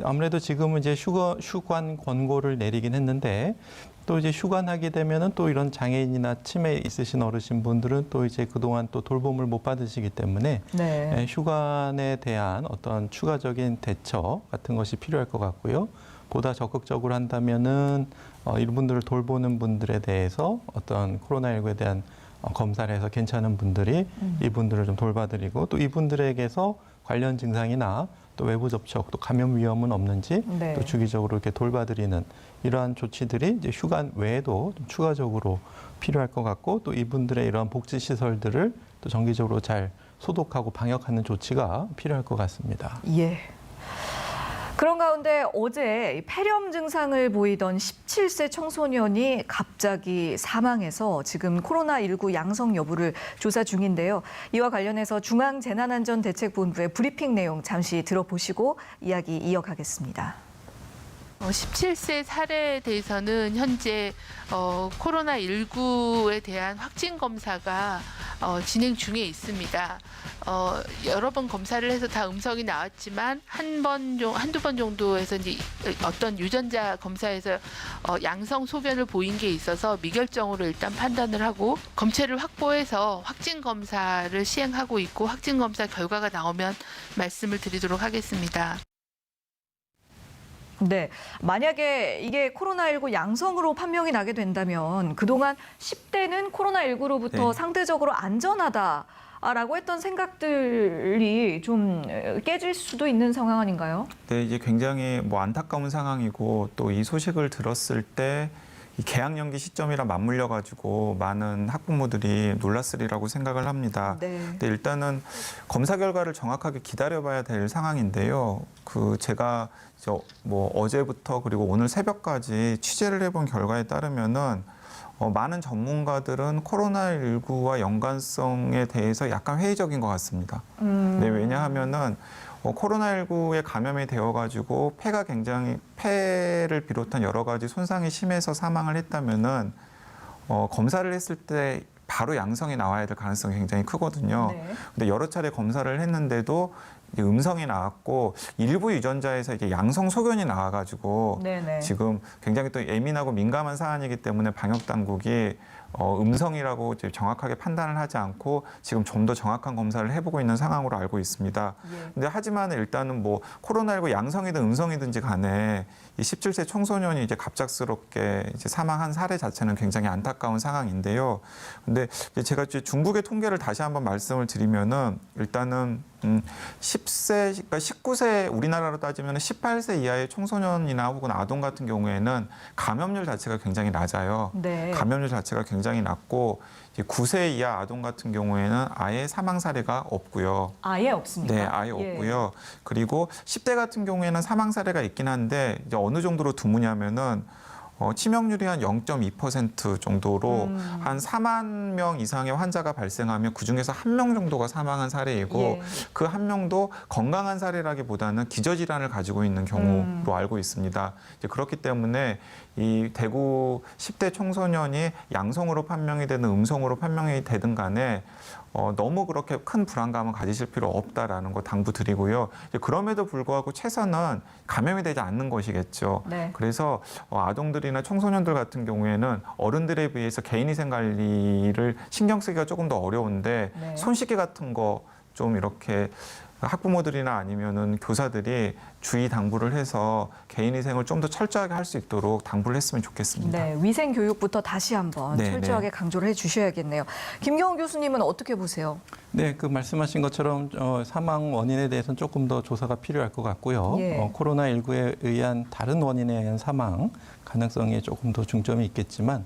아무래도 지금은 이제 휴관 권고를 내리긴 했는데 또 이제 휴관하게 되면은 또 이런 장애인이나 치매 있으신 어르신분들은 또 이제 그동안 또 돌봄을 못 받으시기 때문에 네. 휴관에 대한 어떤 추가적인 대처 같은 것이 필요할 것 같고요. 보다 적극적으로 한다면은 이분들을 돌보는 분들에 대해서 어떤 코로나19에 대한 검사를 해서 괜찮은 분들이 이분들을 좀 돌봐드리고 또 이분들에게서 관련 증상이나 또 외부 접촉, 또 감염 위험은 없는지 네. 또 주기적으로 이렇게 돌봐드리는 이러한 조치들이 이제 휴관 외에도 좀 추가적으로 필요할 것 같고 또 이분들의 이러한 복지 시설들을 또 정기적으로 잘 소독하고 방역하는 조치가 필요할 것 같습니다. 예. 그런 가운데 어제 폐렴 증상을 보이던 17세 청소년이 갑자기 사망해서 지금 코로나19 양성 여부를 조사 중인데요. 이와 관련해서 중앙재난안전대책본부의 브리핑 내용 잠시 들어보시고 이야기 이어가겠습니다. 17세 사례에 대해서는 현재 코로나19에 대한 확진 검사가 진행 중에 있습니다. 여러 번 검사를 해서 다 음성이 나왔지만 한두 번 정도에서 이제 어떤 유전자 검사에서 양성 소변을 보인 게 있어서 미결정으로 일단 판단을 하고 검체를 확보해서 확진 검사를 시행하고 있고 확진 검사 결과가 나오면 말씀을 드리도록 하겠습니다. 네, 만약에 이게 코로나19 양성으로 판명이 나게 된다면 그동안 10대는 코로나19로부터 네. 상대적으로 안전하다라고 했던 생각들이 좀 깨질 수도 있는 상황 아닌가요? 네, 이제 굉장히 뭐 안타까운 상황이고 또 이 소식을 들었을 때 이 개학 연기 시점이랑 맞물려 가지고 많은 학부모들이 놀랐으리라고 생각을 합니다. 네. 근데 일단은 검사 결과를 정확하게 기다려봐야 될 상황인데요. 제가 어제부터 그리고 오늘 새벽까지 취재를 해본 결과에 따르면은 많은 전문가들은 코로나19와 연관성에 대해서 약간 회의적인 것 같습니다. 네, 왜냐하면은 코로나19에 감염이 되어가지고 폐를 비롯한 여러 가지 손상이 심해서 사망을 했다면은 검사를 했을 때 바로 양성이 나와야 될 가능성이 굉장히 크거든요. 네. 근데 여러 차례 검사를 했는데도 음성이 나왔고 일부 유전자에서 이제 양성 소견이 나와가지고 네네. 지금 굉장히 또 예민하고 민감한 사안이기 때문에 방역 당국이 음성이라고 이제 정확하게 판단을 하지 않고 지금 좀 더 정확한 검사를 해보고 있는 상황으로 알고 있습니다. 예. 근데 하지만 일단은 코로나19 양성이든 음성이든지 간에 이 17세 청소년이 이제 갑작스럽게 이제 사망한 사례 자체는 굉장히 안타까운 상황인데요. 근데 이제 제가 이제 중국의 통계를 다시 한번 말씀을 드리면은 일단은 19세 우리나라로 따지면 18세 이하의 청소년이나 혹은 아동 같은 경우에는 감염률 자체가 굉장히 낮아요. 네. 감염률 자체가 굉장히 낮고 이제 9세 이하 아동 같은 경우에는 아예 사망 사례가 없고요. 아예 없습니까? 네, 아예 예. 없고요. 그리고 10대 같은 경우에는 사망 사례가 있긴 한데 이제 어느 정도로 드무냐면은 치명률이 한 0.2% 정도로 한 4만 명 이상의 환자가 발생하면 그중에서 1명 정도가 사망한 사례이고 예. 그 1명도 건강한 사례라기보다는 기저질환을 가지고 있는 경우로 알고 있습니다. 이제 그렇기 때문에 이 대구 10대 청소년이 양성으로 판명이 되든 음성으로 판명이 되든 간에 너무 그렇게 큰 불안감은 가지실 필요 없다라는 거 당부드리고요. 그럼에도 불구하고 최선은 감염이 되지 않는 것이겠죠. 네. 그래서 아동들이나 청소년들 같은 경우에는 어른들에 비해서 개인위생 관리를 신경 쓰기가 조금 더 어려운데 네. 손 씻기 같은 거 좀 이렇게 학부모들이나 아니면은 교사들이 주의 당부를 해서 개인위생을 좀 더 철저하게 할 수 있도록 당부를 했으면 좋겠습니다. 네, 위생 교육부터 다시 한번 네, 철저하게 네. 강조를 해주셔야겠네요. 김경호 교수님은 어떻게 보세요? 네, 그 말씀하신 것처럼 사망 원인에 대해서는 조금 더 조사가 필요할 것 같고요. 예. 코로나19에 의한 다른 원인에 의한 사망 가능성에 조금 더 중점이 있겠지만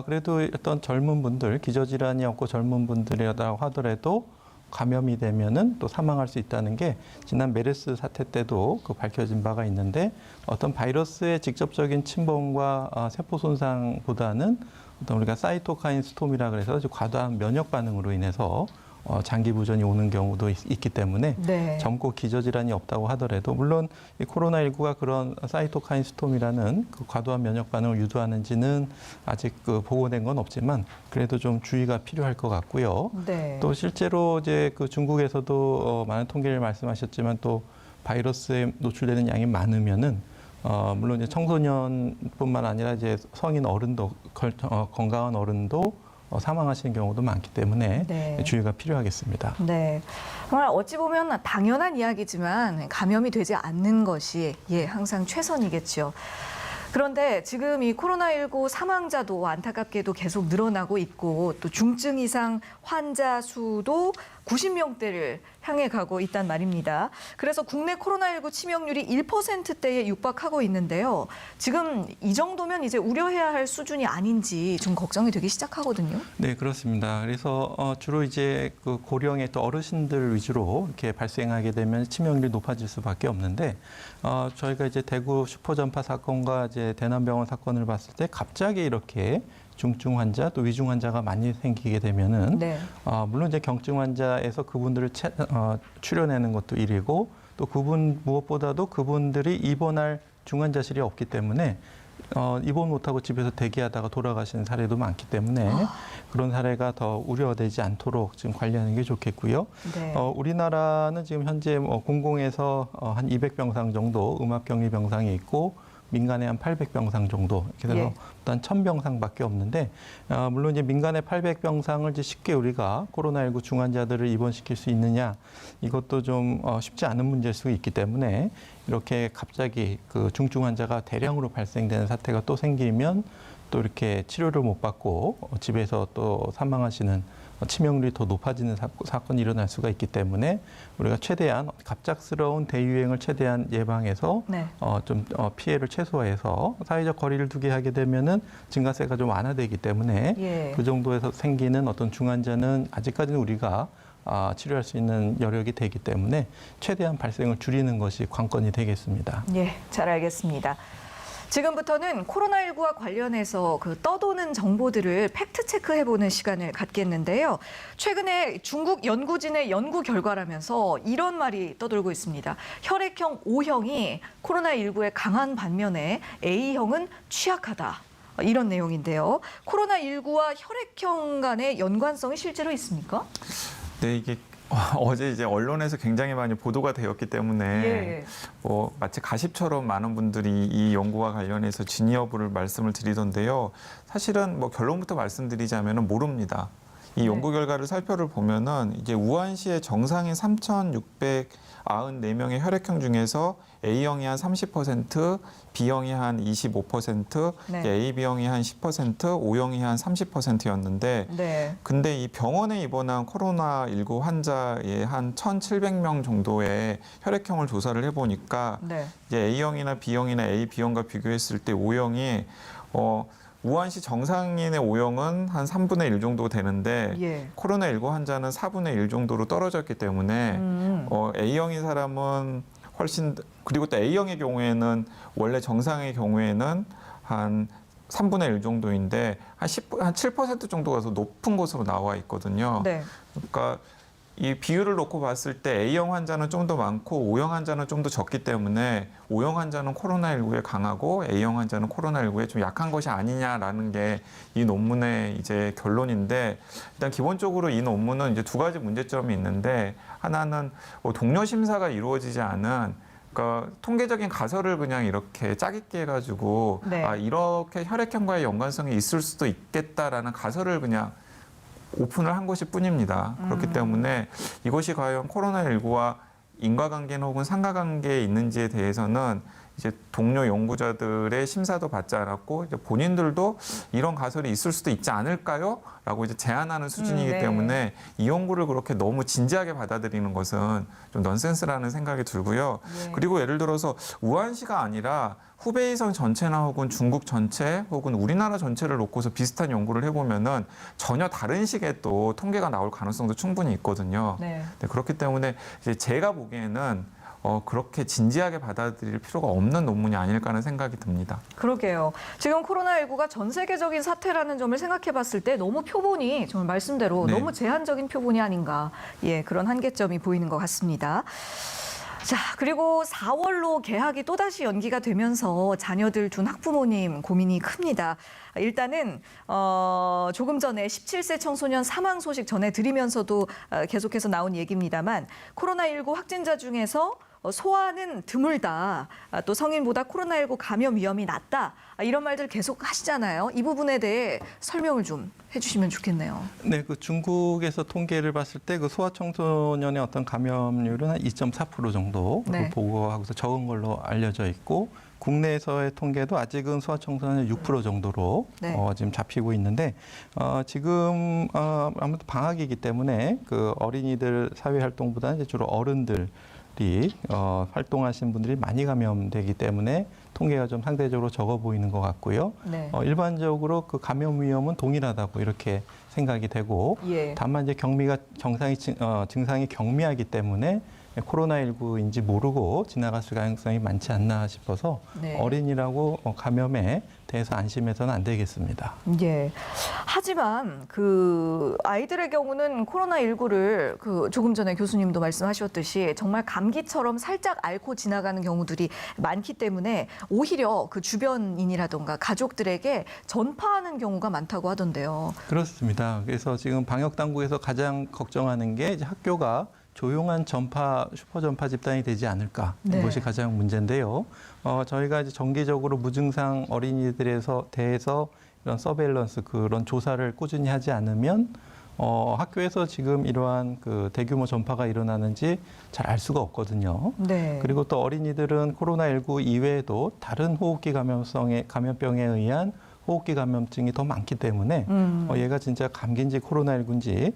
그래도 어떤 젊은 분들, 기저질환이 없고 젊은 분들이라고 하더라도 감염이 되면은 또 사망할 수 있다는 게 지난 메르스 사태 때도 밝혀진 바가 있는데 어떤 바이러스의 직접적인 침범과 세포 손상보다는 어떤 우리가 사이토카인 스톰이라 그래서 과다한 면역 반응으로 인해서 장기 부전이 오는 경우도 있기 때문에 네. 젊고 기저질환이 없다고 하더라도 물론 이 코로나19가 그런 사이토카인 스톰이라는 그 과도한 면역 반응을 유도하는지는 아직 보고된 건 없지만 그래도 좀 주의가 필요할 것 같고요. 네. 또 실제로 이제 중국에서도 많은 통계를 말씀하셨지만 또 바이러스에 노출되는 양이 많으면은 물론 이제 청소년뿐만 아니라 이제 성인 어른도 건강한 어른도 사망하시는 경우도 많기 때문에 네. 주의가 필요하겠습니다. 네, 정말 어찌 보면 당연한 이야기지만 감염이 되지 않는 것이 항상 최선이겠죠. 그런데 지금 이 코로나19 사망자도 안타깝게도 계속 늘어나고 있고 또 중증 이상 환자 수도 90명대를 향해 가고 있단 말입니다. 그래서 국내 코로나19 치명률이 1%대에 육박하고 있는데요. 지금 이 정도면 이제 우려해야 할 수준이 아닌지 좀 걱정이 되기 시작하거든요. 네, 그렇습니다. 그래서 주로 이제 그 고령의 또 어르신들 위주로 이렇게 발생하게 되면 치명률이 높아질 수밖에 없는데 저희가 이제 대구 슈퍼전파 사건과 이제 대남병원 사건을 봤을 때 갑자기 이렇게 중증 환자 또 위중 환자가 많이 생기게 되면은 네. 물론 이제 경증 환자에서 그분들을 추려내는 것도 일이고 또 무엇보다도 그분들이 입원할 중환자실이 없기 때문에 입원 못하고 집에서 대기하다가 돌아가시는 사례도 많기 때문에 그런 사례가 더 우려되지 않도록 지금 관리하는 게 좋겠고요. 네. 우리나라는 지금 현재 공공에서 한 200병상 정도 음압격리 병상이 있고 민간에 한 800병상 정도 이렇게 돼서 일단 1000병상밖에 없는데 물론 이제 민간의 800병상을 이제 쉽게 우리가 코로나19 중환자들을 입원시킬 수 있느냐 이것도 좀 쉽지 않은 문제일 수 있기 때문에 이렇게 갑자기 그 중증 환자가 대량으로 발생되는 사태가 또 생기면 또 이렇게 치료를 못 받고 집에서 또 사망하시는 치명률이 더 높아지는 사건이 일어날 수가 있기 때문에 우리가 최대한 갑작스러운 대유행을 최대한 예방해서 네. 좀 피해를 최소화해서 사회적 거리를 두게 하게 되면은 증가세가 좀 완화되기 때문에 예. 그 정도에서 생기는 어떤 중환자는 아직까지는 우리가 치료할 수 있는 여력이 되기 때문에 최대한 발생을 줄이는 것이 관건이 되겠습니다. 예, 잘 알겠습니다. 지금부터는 코로나19와 관련해서 그 떠도는 정보들을 팩트 체크해보는 시간을 갖겠는데요. 최근에 중국 연구진의 연구 결과라면서 이런 말이 떠돌고 있습니다. 혈액형 O형이 코로나19에 강한 반면에 A형은 취약하다. 이런 내용인데요. 코로나19와 혈액형 간의 연관성이 실제로 있습니까? 네, 이게 어제 이제 언론에서 굉장히 많이 보도가 되었기 때문에 예. 마치 가십처럼 많은 분들이 이 연구와 관련해서 진위 여부를 말씀을 드리던데요. 사실은 결론부터 말씀드리자면 모릅니다. 이 연구 결과를 살펴보면은 이제 우한시의 정상인 3,694명의 혈액형 중에서 A형이 한 30%, B형이 한 25%, 네. AB형이 한 10%, O형이 한 30%였는데 네. 근데 이 병원에 입원한 코로나19 환자의 한 1,700명 정도의 혈액형을 조사를 해보니까 네. 이제 A형이나 B형이나 A, B형과 비교했을 때 O형이 우한시 정상인의 O형은 한 3분의 1 정도 되는데 예. 코로나19 환자는 4분의 1 정도로 떨어졌기 때문에 A형인 사람은 훨씬 그리고 또 A형의 경우에는 원래 정상의 경우에는 한 3분의 1 정도인데 한 7% 정도가 더 높은 것으로 나와 있거든요. 네. 그러니까 이 비율을 놓고 봤을 때 A형 환자는 좀 더 많고 O형 환자는 좀 더 적기 때문에 O형 환자는 코로나19에 강하고 A형 환자는 코로나19에 좀 약한 것이 아니냐라는 게 이 논문의 이제 결론인데 일단 기본적으로 이 논문은 이제 두 가지 문제점이 있는데 하나는 동료 심사가 이루어지지 않은 그러니까 통계적인 가설을 그냥 이렇게 짜깁기 해가지고 네. 이렇게 혈액형과의 연관성이 있을 수도 있겠다라는 가설을 그냥 오픈을 한 것일 뿐입니다. 그렇기 때문에 이것이 과연 코로나19와 인과관계는 혹은 상관관계에 있는지에 대해서는 이제 동료 연구자들의 심사도 받지 않았고 이제 본인들도 이런 가설이 있을 수도 있지 않을까요? 라고 이제 제안하는 수준이기 네. 때문에 이 연구를 그렇게 너무 진지하게 받아들이는 것은 좀 넌센스라는 생각이 들고요. 예. 그리고 예를 들어서 우한시가 아니라 후베이성 전체나 혹은 중국 전체 혹은 우리나라 전체를 놓고서 비슷한 연구를 해보면은 전혀 다른 식의 또 통계가 나올 가능성도 충분히 있거든요. 네. 네, 그렇기 때문에 이제 제가 보기에는 그렇게 진지하게 받아들일 필요가 없는 논문이 아닐까 하는 생각이 듭니다. 그러게요. 지금 코로나19가 전 세계적인 사태라는 점을 생각해 봤을 때 너무 표본이 정말 말씀대로 네. 너무 제한적인 표본이 아닌가. 예, 그런 한계점이 보이는 것 같습니다. 자, 그리고 4월로 개학이 또다시 연기가 되면서 자녀들 둔 학부모님 고민이 큽니다. 일단은 조금 전에 17세 청소년 사망 소식 전해드리면서도 계속해서 나온 얘기입니다만 코로나19 확진자 중에서 소아는 드물다. 또 성인보다 코로나19 감염 위험이 낮다. 이런 말들 계속 하시잖아요. 이 부분에 대해 설명을 좀 해주시면 좋겠네요. 네, 그 중국에서 통계를 봤을 때 그 소아 청소년의 어떤 감염률은 한 2.4% 정도 네. 보고하고서 적은 걸로 알려져 있고 국내에서의 통계도 아직은 소아 청소년 6% 정도로 네. 지금 잡히고 있는데 지금 아무래도 방학이기 때문에 그 어린이들 사회 활동보다는 이제 주로 어른들 활동하시는 분들이 많이 감염되기 때문에 통계가 좀 상대적으로 적어 보이는 것 같고요. 네. 일반적으로 그 감염 위험은 동일하다고 이렇게 생각이 되고 예. 다만 이제 증상이 경미하기 때문에 코로나19인지 모르고 지나갔을 가능성이 많지 않나 싶어서 네. 어린이라고 감염에 대해서 안심해서는 안 되겠습니다. 예. 하지만 그 아이들의 경우는 코로나19를 그 조금 전에 교수님도 말씀하셨듯이 정말 감기처럼 살짝 앓고 지나가는 경우들이 많기 때문에 오히려 그 주변인이라던가 가족들에게 전파하는 경우가 많다고 하던데요. 그렇습니다. 그래서 지금 방역 당국에서 가장 걱정하는 게 이제 학교가 조용한 슈퍼 전파 집단이 되지 않을까. 네. 이것이 가장 문제인데요. 저희가 이제 정기적으로 무증상 어린이들에 대해서 이런 서베일런스 그런 조사를 꾸준히 하지 않으면 학교에서 지금 이러한 그 대규모 전파가 일어나는지 잘 알 수가 없거든요. 네. 그리고 또 어린이들은 코로나19 이외에도 다른 호흡기 감염병에 의한 호흡기 감염증이 더 많기 때문에 얘가 진짜 감기인지 코로나19인지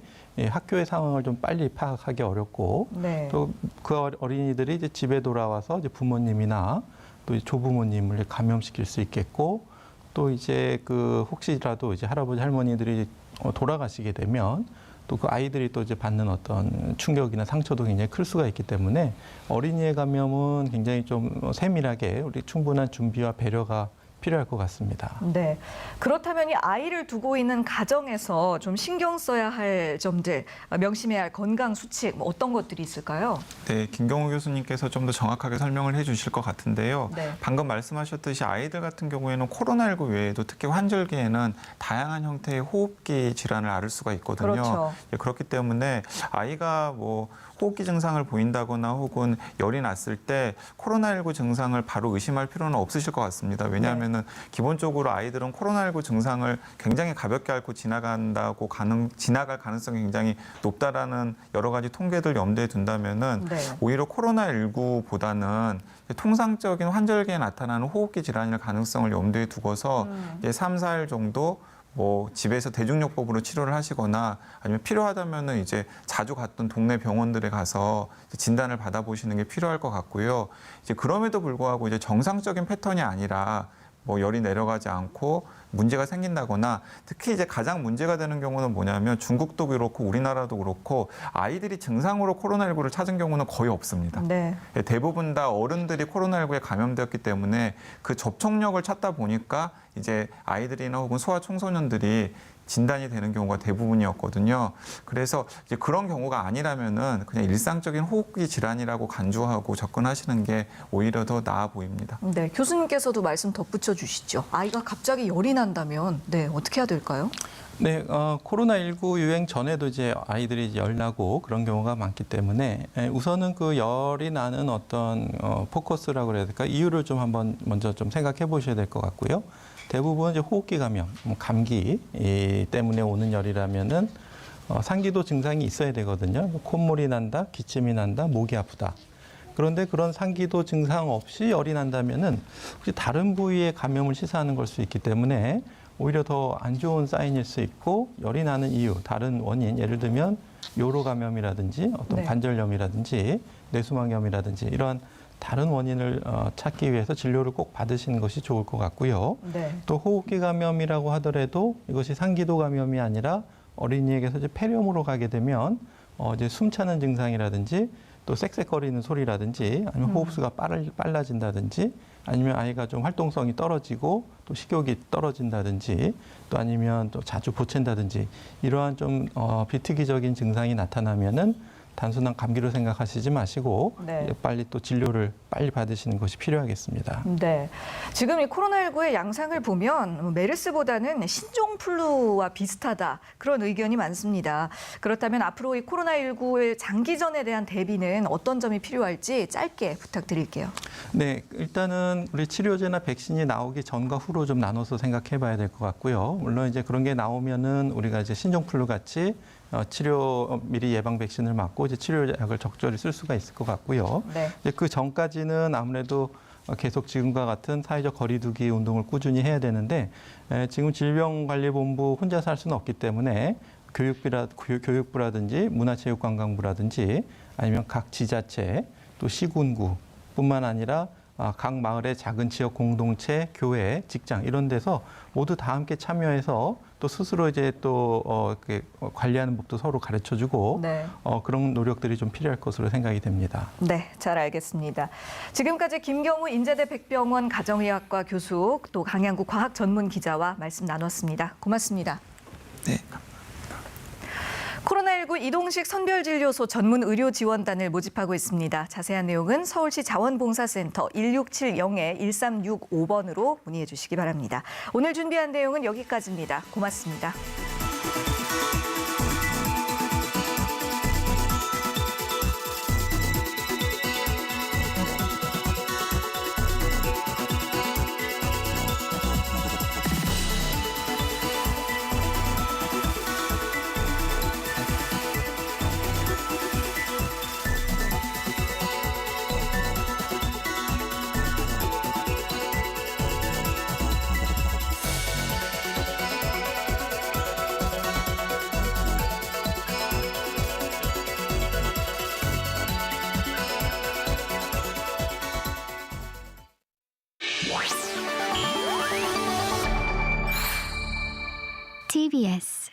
학교의 상황을 좀 빨리 파악하기 어렵고 네. 또 그 어린이들이 이제 집에 돌아와서 이제 부모님이나 또 조부모님을 감염시킬 수 있겠고 또 이제 그 혹시라도 이제 할아버지 할머니들이 돌아가시게 되면 또 그 아이들이 또 이제 받는 어떤 충격이나 상처도 굉장히 클 수가 있기 때문에 어린이의 감염은 굉장히 좀 세밀하게 우리 충분한 준비와 배려가 필요할 것 같습니다. 네. 그렇다면 이 아이를 두고 있는 가정에서 좀 신경 써야 할 점들, 명심해야 할 건강 수칙 뭐 어떤 것들이 있을까요? 네, 김경호 교수님께서 좀 더 정확하게 설명을 해주실 것 같은데요. 네. 방금 말씀하셨듯이 아이들 같은 경우에는 코로나19 외에도 특히 환절기에는 다양한 형태의 호흡기 질환을 앓을 수가 있거든요. 그렇죠. 그렇기 때문에 아이가 뭐 호흡기 증상을 보인다거나 혹은 열이 났을 때 코로나19 증상을 바로 의심할 필요는 없으실 것 같습니다. 왜냐하면은 기본적으로 아이들은 코로나19 증상을 굉장히 가볍게 앓고 지나갈 가능성이 굉장히 높다라는 여러 가지 통계들 염두에 둔다면은 네. 오히려 코로나19보다는 통상적인 환절기에 나타나는 호흡기 질환일 가능성을 염두에 두고서 이제 3, 4일 정도 뭐 집에서 대중요법으로 치료를 하시거나 아니면 필요하다면은 이제 자주 갔던 동네 병원들에 가서 진단을 받아보시는 게 필요할 것 같고요. 이제 그럼에도 불구하고 이제 정상적인 패턴이 아니라 뭐 열이 내려가지 않고 문제가 생긴다거나 특히 이제 가장 문제가 되는 경우는 뭐냐면 중국도 그렇고 우리나라도 그렇고 아이들이 증상으로 코로나19를 찾은 경우는 거의 없습니다. 네. 대부분 다 어른들이 코로나19에 감염되었기 때문에 그 접촉력을 찾다 보니까 이제 아이들이나 혹은 소아 청소년들이 진단이 되는 경우가 대부분이었거든요. 그래서 이제 그런 경우가 아니라면은 그냥 일상적인 호흡기 질환이라고 간주하고 접근하시는 게 오히려 더 나아 보입니다. 네, 교수님께서도 말씀 덧붙여 주시죠. 아이가 갑자기 열이 난다면 어떻게 해야 될까요? 네, 코로나19 유행 전에도 이제 아이들이 이제 열 나고 그런 경우가 많기 때문에 우선은 그 열이 나는 어떤 포커스라고 그래야 될까 이유를 좀 한번 먼저 좀 생각해 보셔야 될 것 같고요. 대부분 이제 호흡기 감염, 감기 때문에 오는 열이라면은 상기도 증상이 있어야 되거든요. 콧물이 난다, 기침이 난다, 목이 아프다. 그런데 그런 상기도 증상 없이 열이 난다면은 혹시 다른 부위에 감염을 시사하는 걸 수 있기 때문에 오히려 더 안 좋은 사인일 수 있고 열이 나는 이유, 다른 원인, 예를 들면 요로 감염이라든지 어떤 관절염이라든지 뇌수막염이라든지 이러한 다른 원인을 찾기 위해서 진료를 꼭 받으시는 것이 좋을 것 같고요. 네. 또 호흡기 감염이라고 하더라도 이것이 상기도 감염이 아니라 어린이에게서 이제 폐렴으로 가게 되면 이제 숨차는 증상이라든지 또 쌕쌕거리는 소리라든지 아니면 호흡수가 빨라진다든지 아니면 아이가 좀 활동성이 떨어지고 또 식욕이 떨어진다든지 또 아니면 또 자주 보챈다든지 이러한 좀 비특이적인 증상이 나타나면은 단순한 감기로 생각하시지 마시고 빨리 또 진료를 빨리 받으시는 것이 필요하겠습니다. 네, 지금 이 코로나19의 양상을 보면 메르스보다는 신종플루와 비슷하다 그런 의견이 많습니다. 그렇다면 앞으로 이 코로나19의 장기전에 대한 대비는 어떤 점이 필요할지 짧게 부탁드릴게요. 네, 일단은 우리 치료제나 백신이 나오기 전과 후로 좀 나눠서 생각해봐야 될 것 같고요. 물론 이제 그런 게 나오면은 우리가 이제 신종플루 같이 치료 미리 예방 백신을 맞고 이제 치료약을 적절히 쓸 수가 있을 것 같고요. 네. 이제 그 전까지는 아무래도 계속 지금과 같은 사회적 거리두기 운동을 꾸준히 해야 되는데 지금 질병관리본부 혼자서 할 수는 없기 때문에 교육부라든지 문화체육관광부라든지 아니면 각 지자체 또 시군구뿐만 아니라 각 마을의 작은 지역 공동체, 교회, 직장 이런 데서 모두 다 함께 참여해서 또 스스로 이제 또 관리하는 법도 서로 가르쳐주고 그런 노력들이 좀 필요할 것으로 생각이 됩니다. 네, 잘 알겠습니다. 지금까지 김경우 인제대 백병원 가정의학과 교수 또 강양구 과학 전문 기자와 말씀 나눴습니다. 고맙습니다. 네. 코로나19 이동식 선별진료소 전문 의료지원단을 모집하고 있습니다. 자세한 내용은 서울시 자원봉사센터 1670-1365번으로 문의해 주시기 바랍니다. 오늘 준비한 내용은 여기까지입니다. 고맙습니다. TBS